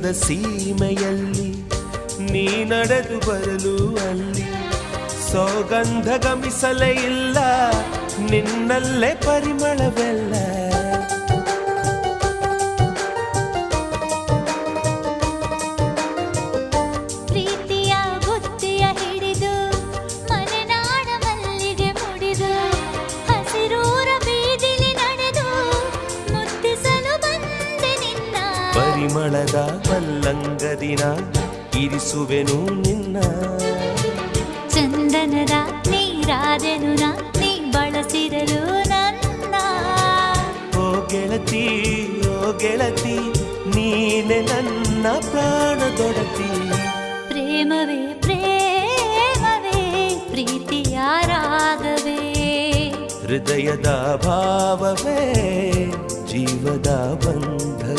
ಪ್ರೇಮದ ಸೀಮೆಯಲ್ಲಿ ನೀ ನಡೆದು ಬರಲು ಅಲ್ಲಿ ಸೌಗಂಧ ಗಮಿಸಲೇ ಇಲ್ಲ ನಿನ್ನಲ್ಲೇ ಪರಿಮಳವೆಲ್ಲ ಪ್ರೀತಿಯ ಬುತ್ತಿಯ ಹಿಡಿದು ಮನೆನಾಡ ಮಲ್ಲಿಗೆ ಮುಡಿದು ಹಸಿರೂರ ಬೀದಿಲಿ ನಡೆದು ಮುತ್ತಿಸಲು ಬಂದೆ ನಿನ್ನ ಪರಿಮಳದ ಮಲ್ಲಂಗದಿನ ಇರಿಸುವೆನು ನಿನ್ನ ಚಂದನದ ನೀರಾದೆನು ನೀ ಬಳಸಿರಲು ನನ್ನ ಓ ಗೆಳತಿ ಓ ಗೆಳತಿ ನೀನೆ ನನ್ನ ಪ್ರಾಣದೊಡತಿ ಪ್ರೇಮವೇ ಪ್ರೇಮವೇ ಪ್ರೀತಿಯ ರಾಗವೇ ಹೃದಯದ ಭಾವವೇ ಜೀವದ ಬಂಧವೇ